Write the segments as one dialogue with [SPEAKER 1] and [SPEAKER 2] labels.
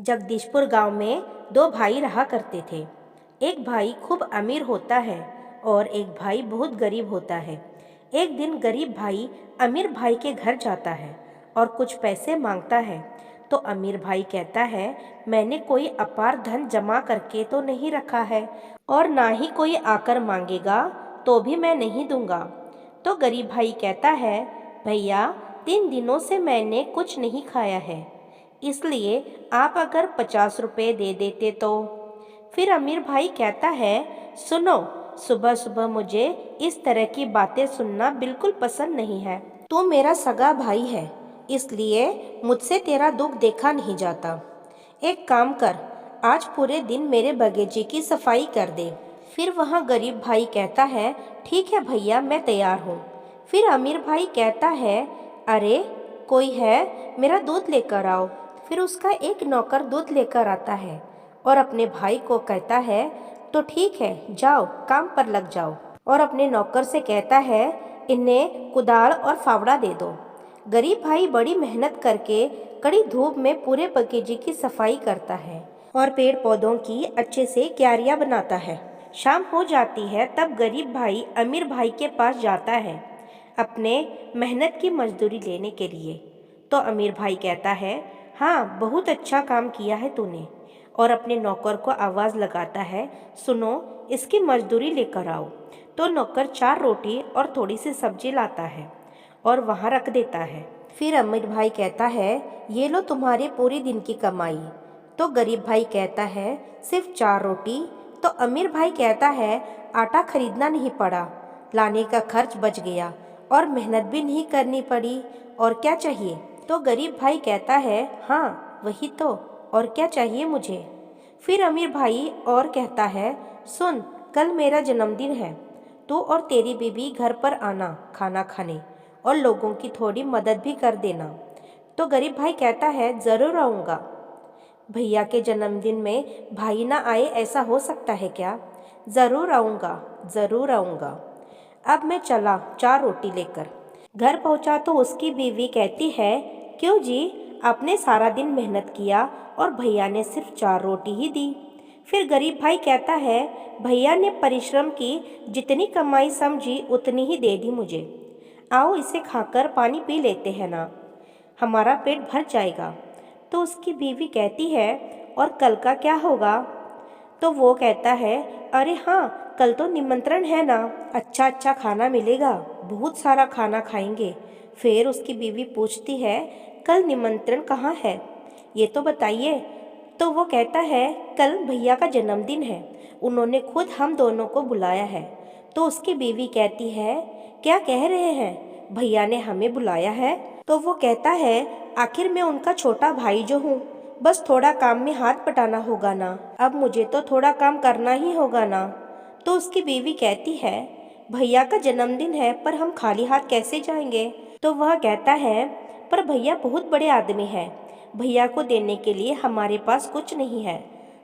[SPEAKER 1] जगदीशपुर गांव में दो भाई रहा करते थे। एक भाई खूब अमीर होता है और एक भाई बहुत गरीब होता है। एक दिन गरीब भाई अमीर भाई के घर जाता है और कुछ पैसे मांगता है। तो अमीर भाई कहता है, मैंने कोई अपार धन जमा करके तो नहीं रखा है और ना ही कोई आकर मांगेगा तो भी मैं नहीं दूंगा। तो गरीब भाई कहता है, भैया 3 दिनों से मैंने कुछ नहीं खाया है, इसलिए आप अगर 50 रुपये दे देते तो। फिर अमीर भाई कहता है, सुनो, सुबह सुबह मुझे इस तरह की बातें सुनना बिल्कुल पसंद नहीं है। तू मेरा सगा भाई है, इसलिए मुझसे तेरा दुख देखा नहीं जाता। एक काम कर, आज पूरे दिन मेरे बगीचे की सफाई कर दे। फिर वहाँ गरीब भाई कहता है, ठीक है भैया, मैं तैयार हूँ। फिर अमीर भाई कहता है, अरे कोई है, मेरा दूध लेकर आओ। फिर उसका एक नौकर दूध लेकर आता है और अपने भाई को कहता है, तो ठीक है, जाओ काम पर लग जाओ। और अपने नौकर से कहता है, इन्हें कुदाल और फावड़ा दे दो। गरीब भाई बड़ी मेहनत करके कड़ी धूप में पूरे बगीचे की सफाई करता है और पेड़ पौधों की अच्छे से क्यारियां बनाता है। शाम हो जाती है, तब गरीब भाई अमीर भाई के पास जाता है अपने मेहनत की मजदूरी लेने के लिए। तो अमीर भाई कहता है, हाँ बहुत अच्छा काम किया है तूने। और अपने नौकर को आवाज़ लगाता है, सुनो, इसकी मजदूरी लेकर आओ। तो नौकर 4 रोटी और थोड़ी सी सब्जी लाता है और वहाँ रख देता है। फिर अमीर भाई कहता है, ये लो तुम्हारी पूरी दिन की कमाई। तो गरीब भाई कहता है, सिर्फ 4 रोटी? तो अमीर भाई कहता है, आटा खरीदना नहीं पड़ा, लाने का खर्च बच गया और मेहनत भी नहीं करनी पड़ी, और क्या चाहिए? तो गरीब भाई कहता है, हाँ वही तो, और क्या चाहिए मुझे? फिर अमीर भाई और कहता है, सुन, कल मेरा जन्मदिन है, तू और तेरी बीवी घर पर आना खाना खाने और लोगों की थोड़ी मदद भी कर देना। तो गरीब भाई कहता है, ज़रूर आऊँगा। भैया के जन्मदिन में भाई ना आए, ऐसा हो सकता है क्या? ज़रूर आऊँगा, ज़रूर आऊँगा। अब मैं चला 4 रोटी लेकर। घर पहुंचा तो उसकी बीवी कहती है, क्यों जी, आपने सारा दिन मेहनत किया और भैया ने सिर्फ 4 रोटी ही दी। फिर गरीब भाई कहता है, भैया ने परिश्रम की, जितनी कमाई समझी उतनी ही दे दी मुझे। आओ इसे खाकर पानी पी लेते हैं ना, हमारा पेट भर जाएगा। तो उसकी बीवी कहती है, और कल का क्या होगा? तो वो कहता है, अरे हाँ, कल तो निमंत्रण है ना, अच्छा अच्छा खाना मिलेगा, बहुत सारा खाना खाएंगे। फिर उसकी बीवी पूछती है, कल निमंत्रण कहाँ है, ये तो बताइए। तो वो कहता है, कल भैया का जन्मदिन है, उन्होंने खुद हम दोनों को बुलाया है। तो उसकी बीवी कहती है, क्या कह रहे हैं, भैया ने हमें बुलाया है? तो वो कहता है, आखिर मैं उनका छोटा भाई जो हूँ, बस थोड़ा काम में हाथ बटाना होगा ना, अब मुझे तो थोड़ा काम करना ही होगा ना। तो उसकी बीवी कहती है, भैया का जन्मदिन है, पर हम खाली हाथ कैसे जाएंगे? तो वह कहता है, पर भैया बहुत बड़े आदमी हैं, भैया को देने के लिए हमारे पास कुछ नहीं है।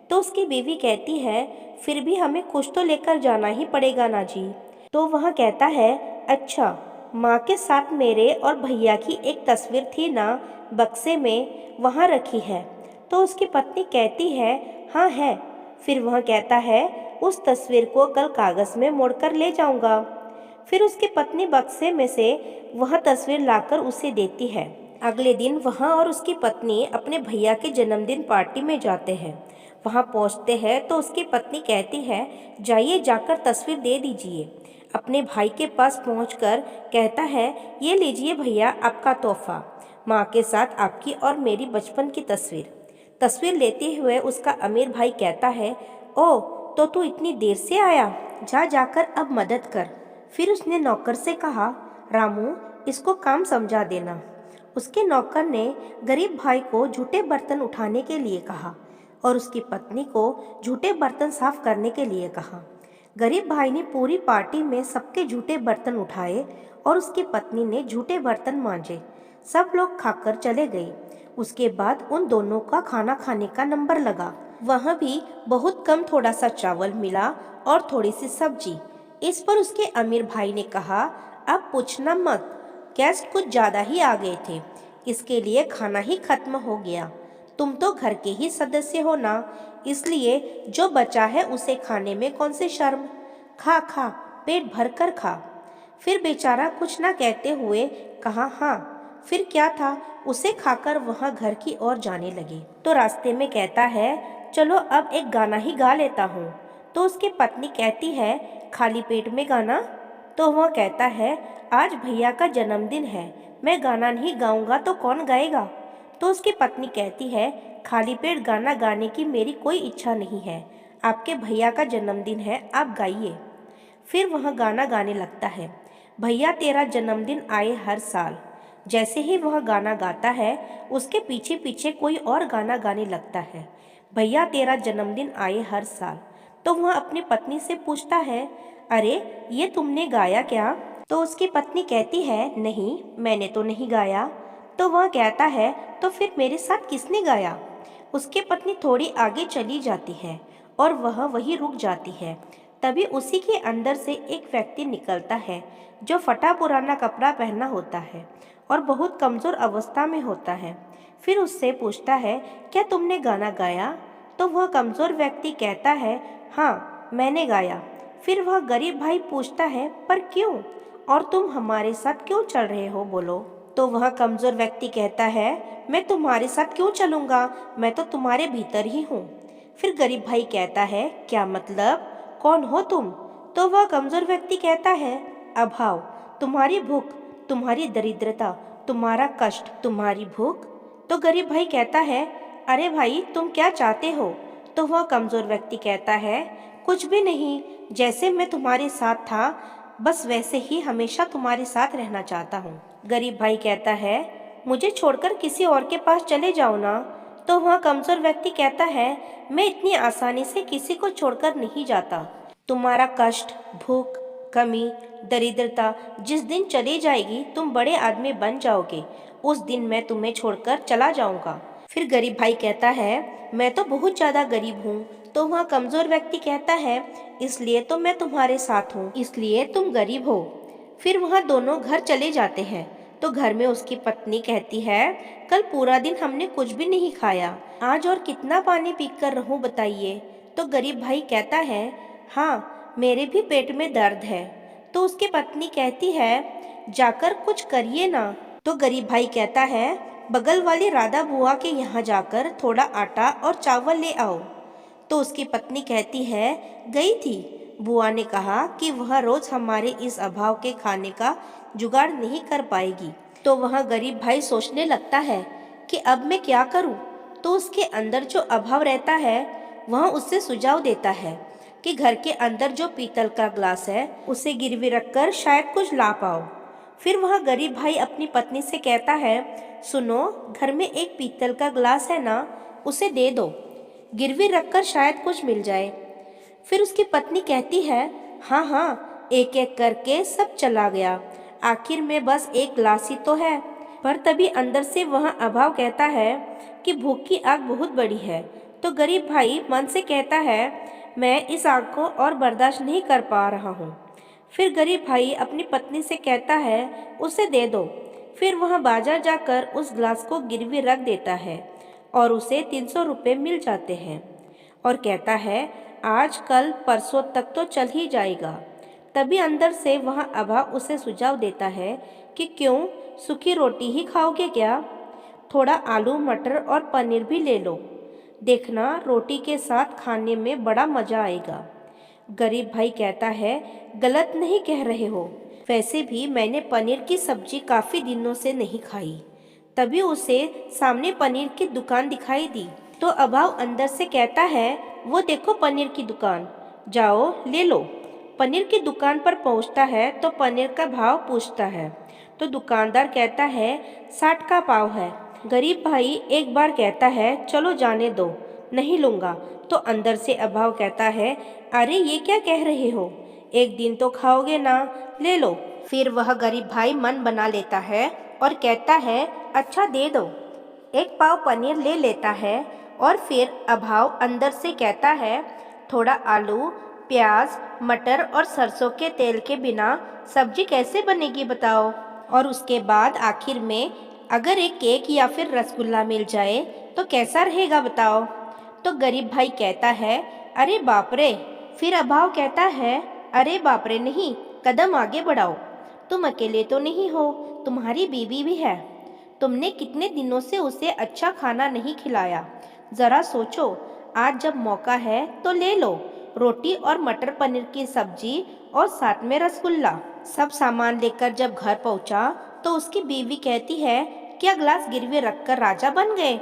[SPEAKER 1] तो उसकी बीवी कहती है, फिर भी हमें कुछ तो लेकर जाना ही पड़ेगा ना जी। तो वह कहता है, अच्छा, माँ के साथ मेरे और भैया की एक तस्वीर थी ना, बक्से में, वहाँ रखी है। तो उसकी पत्नी कहती है, हाँ है। फिर वह कहता है, उस तस्वीर को कल कागज़ में मोड़कर ले जाऊंगा। फिर उसकी पत्नी बक्से में से वह तस्वीर लाकर उसे देती है। अगले दिन वह और उसकी पत्नी अपने भैया के जन्मदिन पार्टी में जाते हैं। वहाँ पहुँचते हैं तो उसकी पत्नी कहती है, जाइए जाकर तस्वीर दे दीजिए। अपने भाई के पास पहुंचकर कहता है, ये लीजिए भैया आपका तोहफा, माँ के साथ आपकी और मेरी बचपन की तस्वीर। तस्वीर लेते हुए उसका अमीर भाई कहता है, ओ, तो तू इतनी देर से आया, जा जाकर अब मदद कर। फिर उसने नौकर से कहा, रामू, इसको काम समझा देना। उसके नौकर ने गरीब भाई को झूठे बर्तन उठाने के लिए कहा और उसकी पत्नी को झूठे बर्तन साफ करने के लिए कहा। गरीब भाई ने पूरी पार्टी में सबके झूठे बर्तन उठाए और उसकी पत्नी ने झूठे बर्तन मांजे। सब लोग खाकर चले गए। उसके बाद उन दोनों का खाना खाने का नंबर लगा। वहाँ भी बहुत कम थोड़ा सा चावल मिला और थोड़ी सी सब्जी। इस पर उसके अमीर भाई ने कहा, अब पूछना मत, गेस्ट कुछ ज़्यादा ही आ गए थे, इसके लिए खाना ही खत्म हो गया। तुम तो घर के ही सदस्य हो ना, इसलिए जो बचा है उसे खाने में कौन सी शर्म। खा खा, पेट भर कर खा। फिर बेचारा कुछ ना कहते हुए कहा हाँ। फिर क्या था, उसे खाकर वहाँ घर की ओर जाने लगे तो रास्ते में कहता है चलो अब एक गाना ही गा लेता हूँ। तो उसकी पत्नी कहती है खाली पेट में गाना। तो वह कहता है आज भैया का जन्मदिन है, मैं गाना नहीं गाऊंगा तो कौन गाएगा। तो उसकी पत्नी कहती है खाली पेट गाना गाने की मेरी कोई इच्छा नहीं है, आपके भैया का जन्मदिन है, आप गाइए। फिर वह गाना गाने लगता है भैया तेरा जन्मदिन आए हर साल। जैसे ही वह गाना गाता है उसके पीछे पीछे कोई और गाना गाने लगता है भैया तेरा जन्मदिन आए हर साल। तो वह अपनी पत्नी से पूछता है अरे ये तुमने गाया क्या। तो उसकी पत्नी कहती है नहीं, मैंने तो नहीं गाया। तो वह कहता है तो फिर मेरे साथ किसने गाया। उसकी पत्नी थोड़ी आगे चली जाती है और वह वहीं रुक जाती है। तभी उसी के अंदर से एक व्यक्ति निकलता है जो फटा पुराना कपड़ा पहना होता है और बहुत कमज़ोर अवस्था में होता है। फिर उससे पूछता है क्या तुमने गाना गाया। तो वह कमज़ोर व्यक्ति कहता है हाँ मैंने गाया। फिर वह गरीब भाई पूछता है पर क्यों, और तुम हमारे साथ क्यों चल रहे हो बोलो। तो वह कमज़ोर व्यक्ति कहता है मैं तुम्हारे साथ क्यों चलूँगा, मैं तो तुम्हारे भीतर ही हूँ। फिर गरीब भाई कहता है क्या मतलब, कौन हो तुम। तो वह कमज़ोर व्यक्ति कहता है अभाव, तुम्हारी भूख, तुम्हारी दरिद्रता, तुम्हारा कष्ट, तुम्हारी भूख। तो गरीब भाई कहता है अरे भाई तुम क्या चाहते हो। तो वह कमज़ोर व्यक्ति कहता है कुछ भी नहीं, जैसे मैं तुम्हारे साथ था बस वैसे ही हमेशा तुम्हारे साथ रहना चाहता हूँ। गरीब भाई कहता है मुझे छोड़कर किसी और के पास चले जाओ ना। तो वह कमज़ोर व्यक्ति कहता है मैं इतनी आसानी से किसी को छोड़कर नहीं जाता। तुम्हारा कष्ट, भूख, कमी, दरिद्रता जिस दिन चली जाएगी तुम बड़े आदमी बन जाओगे, उस दिन मैं तुम्हें छोड़कर चला जाऊंगा। फिर गरीब भाई कहता है मैं तो बहुत ज़्यादा गरीब हूँ। तो वह कमज़ोर व्यक्ति कहता है इसलिए तो मैं तुम्हारे साथ हूँ, इसलिए तुम गरीब हो। फिर वह दोनों घर चले जाते हैं। तो घर में उसकी पत्नी कहती है कल पूरा दिन हमने कुछ भी नहीं खाया, आज और कितना पानी पीकर रहूं बताइए। तो गरीब भाई कहता है हाँ मेरे भी पेट में दर्द है। तो उसकी पत्नी कहती है जाकर कुछ करिए ना। तो गरीब भाई कहता है बगल वाली राधा बुआ के यहाँ जाकर थोड़ा आटा और चावल ले आओ। तो उसकी पत्नी कहती है गई थी, बुआ ने कहा कि वह रोज हमारे इस अभाव के खाने का जुगाड़ नहीं कर पाएगी। तो वह गरीब भाई सोचने लगता है कि अब मैं क्या करूं। तो उसके अंदर जो अभाव रहता है वह उससे सुझाव देता है कि घर के अंदर जो पीतल का ग्लास है उसे गिरवी रखकर शायद कुछ ला पाओ। फिर वह गरीब भाई अपनी पत्नी से कहता है सुनो, घर में एक पीतल का ग्लास है ना, उसे दे दो, गिरवी रखकर शायद कुछ मिल जाए। फिर उसकी पत्नी कहती है हाँ हाँ, एक एक करके सब चला गया, आखिर में बस एक गिलास ही तो है। पर तभी अंदर से वह अभाव कहता है कि भूख की आग बहुत बड़ी है। तो गरीब भाई मन से कहता है मैं इस आग को और बर्दाश्त नहीं कर पा रहा हूँ। फिर गरीब भाई अपनी पत्नी से कहता है उसे दे दो। फिर वह बाजार जाकर उस गिलास को गिरवी रख देता है और उसे 300 रुपये मिल जाते हैं और कहता है आज कल परसों तक तो चल ही जाएगा। तभी अंदर से वह अभाव उसे सुझाव देता है कि क्यों, सूखी रोटी ही खाओगे क्या, थोड़ा आलू मटर और पनीर भी ले लो, देखना रोटी के साथ खाने में बड़ा मज़ा आएगा। गरीब भाई कहता है गलत नहीं कह रहे हो, वैसे भी मैंने पनीर की सब्जी काफ़ी दिनों से नहीं खाई। तभी उसे सामने पनीर की दुकान दिखाई दी। तो अभाव अंदर से कहता है वो देखो पनीर की दुकान, जाओ ले लो। पनीर की दुकान पर पहुंचता है तो पनीर का भाव पूछता है। तो दुकानदार कहता है 60 का पाव है। गरीब भाई एक बार कहता है चलो जाने दो, नहीं लूँगा। तो अंदर से अभाव कहता है अरे ये क्या कह रहे हो, एक दिन तो खाओगे ना, ले लो। फिर वह गरीब भाई मन बना लेता है और कहता है अच्छा दे दो, एक पाव पनीर ले लेता है। और फिर अभाव अंदर से कहता है थोड़ा आलू, प्याज, मटर और सरसों के तेल के बिना सब्जी कैसे बनेगी बताओ। और उसके बाद आखिर में अगर एक केक या फिर रसगुल्ला मिल जाए तो कैसा रहेगा बताओ। तो गरीब भाई कहता है, अरे बाप रे। फिर अभाव कहता है, अरे बाप रे नहीं, कदम आगे बढ़ाओ। तुम अकेले तो नहीं हो, तुम्हारी बीवी भी है। तुमने कितने दिनों से उसे अच्छा खाना नहीं खिलाया। ज़रा सोचो, आज जब मौका है तो ले लो। रोटी और मटर पनीर की सब्जी और साथ में रसगुल्ला। सब सामान लेकर जब घर पहुंचा तो उसकी बीवी कहती है, क्या ग्लास गिरवी रखकर राजा बन गए।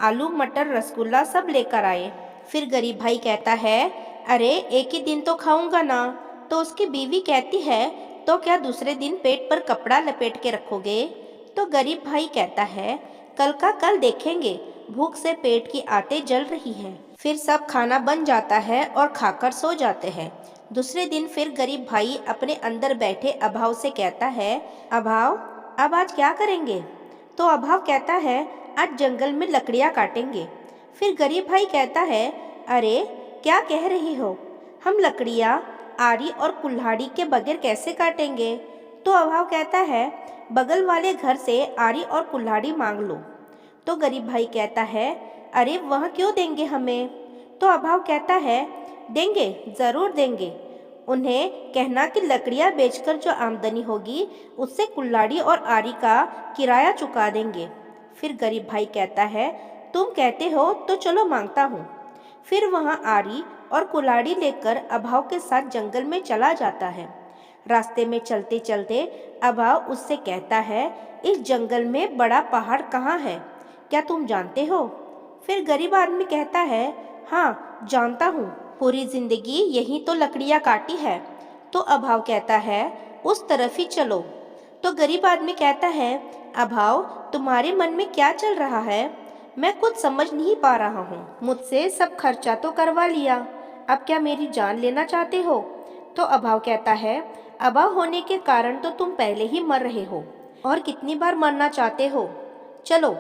[SPEAKER 1] आलू मटर रसगुल्ला सब लेकर आए। फिर गरीब भाई कहता है, अरे एक ही दिन तो खाऊंगा ना। तो उसकी बीवी कहती है, तो क्या दूसरे दिन पेट पर कपड़ा लपेट के रखोगे। तो गरीब भाई कहता है, कल का कल देखेंगे, भूख से पेट की आते जल रही है। फिर सब खाना बन जाता है और खाकर सो जाते हैं। दूसरे दिन फिर गरीब भाई अपने अंदर बैठे अभाव से कहता है, अभाव अब आज क्या करेंगे। तो अभाव कहता है, आज जंगल में लकड़ियाँ काटेंगे। फिर गरीब भाई कहता है, अरे क्या कह रही हो, हम लकड़ियाँ आरी और कुल्हाड़ी के बगैर कैसे काटेंगे। तो अभाव कहता है, बगल वाले घर से आरी और कुल्हाड़ी मांग लो। तो गरीब भाई कहता है, अरे वह क्यों देंगे हमें। तो अभाव कहता है, देंगे, ज़रूर देंगे। उन्हें कहना कि लकड़ियाँ बेचकर जो आमदनी होगी उससे कुल्हाड़ी और आरी का किराया चुका देंगे। फिर गरीब भाई कहता है, तुम कहते हो तो चलो मांगता हूँ। फिर वहाँ आरी और कुल्हाड़ी लेकर अभाव के साथ जंगल में चला जाता है। रास्ते में चलते चलते अभाव उससे कहता है, इस जंगल में बड़ा पहाड़ कहाँ है, क्या तुम जानते हो। फिर गरीब आदमी कहता है, हाँ जानता हूँ, पूरी जिंदगी यहीं तो लकड़ियाँ काटी है। तो अभाव कहता है, उस तरफ ही चलो। तो गरीब आदमी कहता है, अभाव तुम्हारे मन में क्या चल रहा है, मैं कुछ समझ नहीं पा रहा हूँ। मुझसे सब खर्चा तो करवा लिया, अब क्या मेरी जान लेना चाहते हो। तो अभाव कहता है, अभाव होने के कारण तो तुम पहले ही मर रहे हो, और कितनी बार मरना चाहते हो, चलो।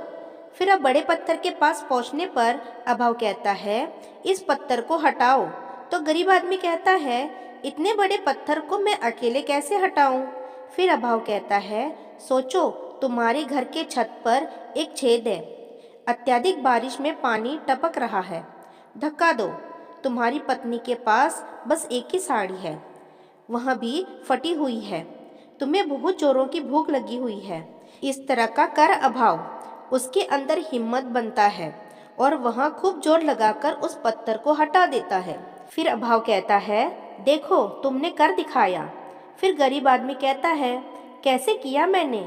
[SPEAKER 1] फिर अब बड़े पत्थर के पास पहुंचने पर अभाव कहता है, इस पत्थर को हटाओ। तो गरीब आदमी कहता है, इतने बड़े पत्थर को मैं अकेले कैसे हटाऊं। फिर अभाव कहता है, सोचो, तुम्हारे घर के छत पर एक छेद है, अत्यधिक बारिश में पानी टपक रहा है, धक्का दो। तुम्हारी पत्नी के पास बस एक ही साड़ी है, वह भी फटी हुई है, तुम्हें बहुत जोरों की भूख लगी हुई है। इस तरह का कर अभाव। उसके अंदर हिम्मत बनता है और वह खूब जोर लगाकर उस पत्थर को हटा देता है। फिर अभाव कहता है, देखो तुमने कर दिखाया। फिर गरीब आदमी कहता है, कैसे किया मैंने।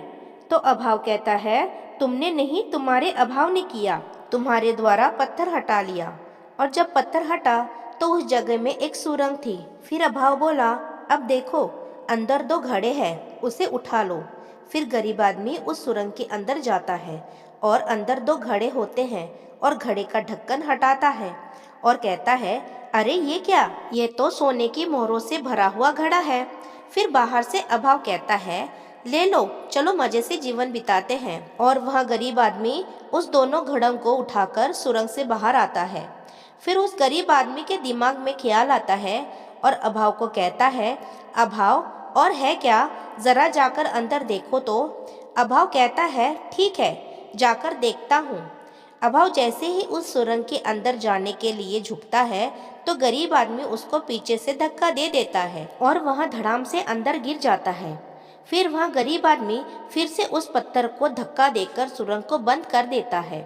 [SPEAKER 1] तो अभाव कहता है, तुमने नहीं, तुम्हारे अभाव ने किया, तुम्हारे द्वारा पत्थर हटा लिया। और जब पत्थर हटा तो उस जगह में एक सुरंग थी। फिर अभाव बोला, अब देखो अंदर दो घड़े हैं, उसे उठा लो। फिर गरीब आदमी उस सुरंग के अंदर जाता है और अंदर दो घड़े होते हैं और घड़े का ढक्कन हटाता है और कहता है, अरे ये क्या, ये तो सोने की मोहरों से भरा हुआ घड़ा है। फिर बाहर से अभाव कहता है, ले लो, चलो मजे से जीवन बिताते हैं। और वह गरीब आदमी उस दोनों घड़ों को उठाकर सुरंग से बाहर आता है। फिर उस गरीब आदमी के दिमाग में ख्याल आता है और अभाव को कहता है, अभाव और है क्या, जरा जाकर अंदर देखो तो। अभाव कहता है, ठीक है, जाकर देखता हूँ। अभाव जैसे ही उस सुरंग के अंदर जाने के लिए झुकता है तो गरीब आदमी उसको पीछे से धक्का दे देता है और वह धड़ाम से अंदर गिर जाता है। फिर वह गरीब आदमी फिर से उस पत्थर को धक्का देकर सुरंग को बंद कर देता है।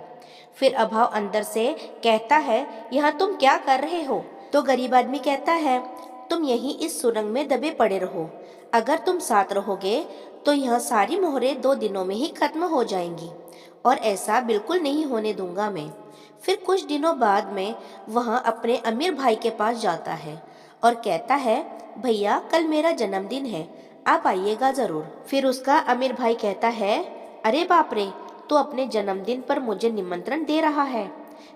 [SPEAKER 1] फिर अभाव अंदर से कहता है, यहाँ तुम क्या कर रहे हो। तो गरीब आदमी कहता है, तुम यहीं इस सुरंग में दबे पड़े रहो, अगर तुम साथ रहोगे तो यह सारी मोहरें 2 दिनों में ही खत्म हो जाएंगी, और ऐसा बिल्कुल नहीं होने दूंगा मैं। फिर कुछ दिनों बाद में वह अपने अमीर भाई के पास जाता है और कहता है, भैया कल मेरा जन्मदिन है, आप आइएगा ज़रूर। फिर उसका अमीर भाई कहता है, अरे बाप रे, तो अपने जन्मदिन पर मुझे निमंत्रण दे रहा है।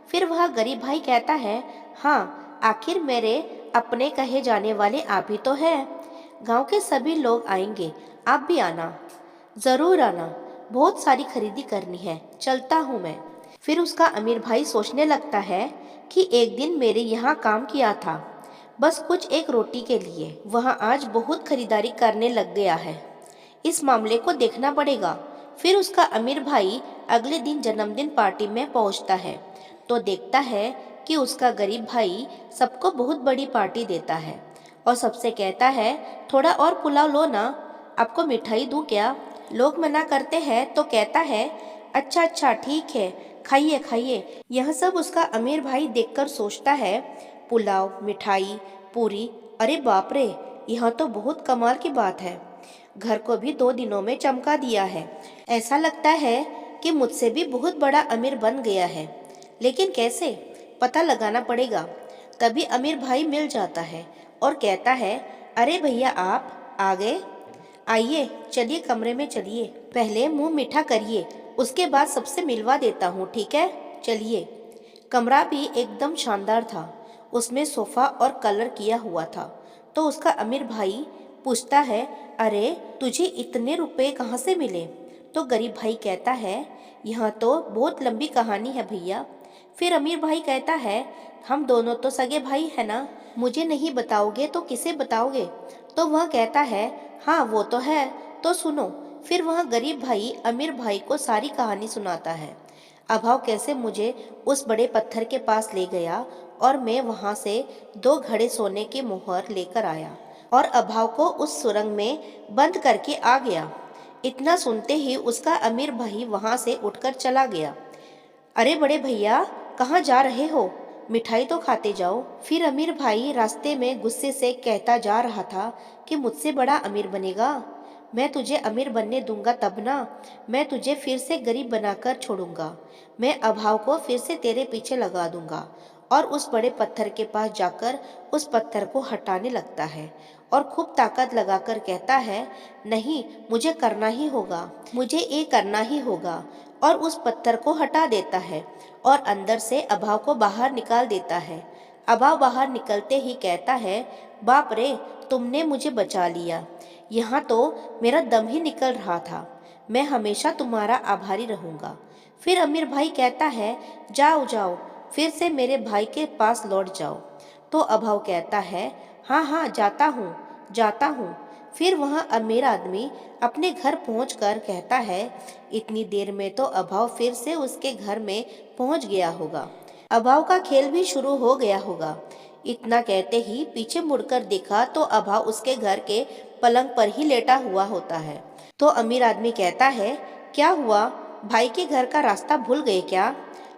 [SPEAKER 1] फिर वह गरीब भाई कहता है, हाँ, आखिर मेरे अपने कहे जाने वाले आप ही तो हैं। गांव के सभी लोग आएंगे, आप भी आना, ज़रूर आना, बहुत सारी खरीदी करनी है, चलता हूँ मैं। फिर उसका अमीर भाई सोचने लगता है कि एक दिन मेरे यहाँ काम किया था, बस कुछ एक रोटी के लिए, वह आज बहुत खरीदारी करने लग गया है, इस मामले को देखना पड़ेगा। फिर उसका अमीर भाई अगले दिन जन्मदिन पार्टी में पहुंचता है तो देखता है कि उसका गरीब भाई सबको बहुत बड़ी पार्टी देता है और सबसे कहता है, थोड़ा और पुलाव लो ना, आपको मिठाई दूँ क्या? लोग मना करते हैं तो कहता है, अच्छा अच्छा ठीक है, खाइए खाइए। यह सब उसका अमीर भाई देखकर सोचता है, पुलाव, मिठाई, पूरी, अरे बाप रे, यह तो बहुत कमाल की बात है। घर को भी 2 दिनों में चमका दिया है। ऐसा लगता है कि मुझसे भी बहुत बड़ा अमीर बन गया है। लेकिन कैसे? पता लगाना पड़ेगा। तभी अमीर भाई मिल जाता है और कहता है, अरे भैया आप आ गए? आइए चलिए कमरे में चलिए, पहले मुंह मीठा करिए, उसके बाद सबसे मिलवा देता हूँ, ठीक है? चलिए। कमरा भी एकदम शानदार था। उसमें सोफा और कलर किया हुआ था। तो उसका अमीर भाई पूछता है, अरे तुझे इतने रुपए कहाँ से मिले? तो गरीब भाई कहता है, यह तो बहुत लंबी कहानी है भैया। फिर अमीर भाई कहता है, हम दोनों तो सगे भाई है ना, मुझे नहीं बताओगे तो किसे बताओगे? तो वह कहता है, हाँ वो तो है, तो सुनो। फिर वह गरीब भाई अमीर भाई को सारी कहानी सुनाता है। अभाव कैसे मुझे उस बड़े पत्थर के पास ले गया और मैं वहां से 2 घड़े सोने की मोहर लेकर आया और अभाव को उस सुरंग में बंद करके आ गया। इतना सुनते ही उसका अमीर भाई वहां से उठकर चला गया। अरे बड़े भैया, कहाँ जा रहे हो? मिठाई तो खाते जाओ। फिर अमीर भाई रास्ते में गुस्से से कहता जा रहा था कि मुझसे बड़ा अमीर बनेगा? मैं तुझे अमीर बनने दूंगा तब ना, मैं तुझे फिर से गरीब बनाकर छोड़ूंगा। मैं अभाव को फिर से तेरे पीछे लगा दूंगा। और उस बड़े पत्थर के पास जाकर उस पत्थर को हटाने लगता है और खूब ताकत लगाकर कहता है, नहीं, मुझे करना ही होगा, मुझे ये करना ही होगा। और उस पत्थर को हटा देता है और अंदर से अभाव को बाहर निकाल देता है। अभाव बाहर निकलते ही कहता है, बाप रे, तुमने मुझे बचा लिया। यहाँ तो मेरा दम ही निकल रहा था। मैं हमेशा तुम्हारा आभारी रहूंगा। फिर अमीर भाई कहता है, जाओ जाओ, फिर से मेरे भाई के पास लौट जाओ। तो अभाव कहता है, हाँ हाँ जाता हूँ, जाता हूँ। फिर वह अमीर आदमी अपने घर पहुंचकर कहता है, इतनी देर में तो अभाव फिर से उसके घर में पहुंच गया होगा। अभाव का खेल भी शुरू हो गया होगा। इतना कहते ही पीछे मुड़कर देखा तो अभाव उसके घर के पलंग पर ही लेटा हुआ होता है। तो अमीर आदमी कहता है, क्या हुआ, भाई के घर का रास्ता भूल गए क्या?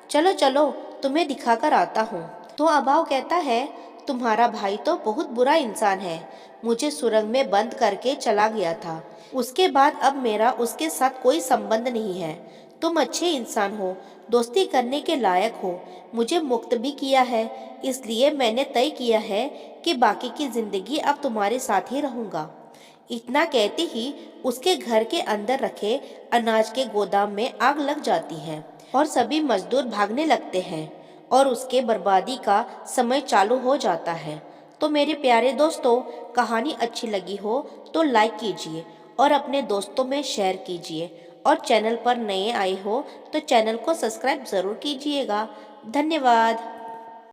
[SPEAKER 1] चलो चलो, तुम्हें दिखाकर आता हूँ। तो अभाव कहता है, तुम्हारा भाई तो बहुत बुरा इंसान है, मुझे सुरंग में बंद करके चला गया था। उसके बाद अब मेरा उसके साथ कोई संबंध नहीं है। तुम अच्छे इंसान हो, दोस्ती करने के लायक हो, मुझे मुक्त भी किया है, इसलिए मैंने तय किया है कि बाकी की जिंदगी अब तुम्हारे साथ ही रहूंगा। इतना कहते ही उसके घर के अंदर रखे अनाज के गोदाम में आग लग जाती है और सभी मजदूर भागने लगते हैं और उसके बर्बादी का समय चालू हो जाता है। तो मेरे प्यारे दोस्तों, कहानी अच्छी लगी हो तो लाइक कीजिए और अपने दोस्तों में शेयर कीजिए और चैनल पर नए आए हो तो चैनल को सब्सक्राइब ज़रूर कीजिएगा। धन्यवाद।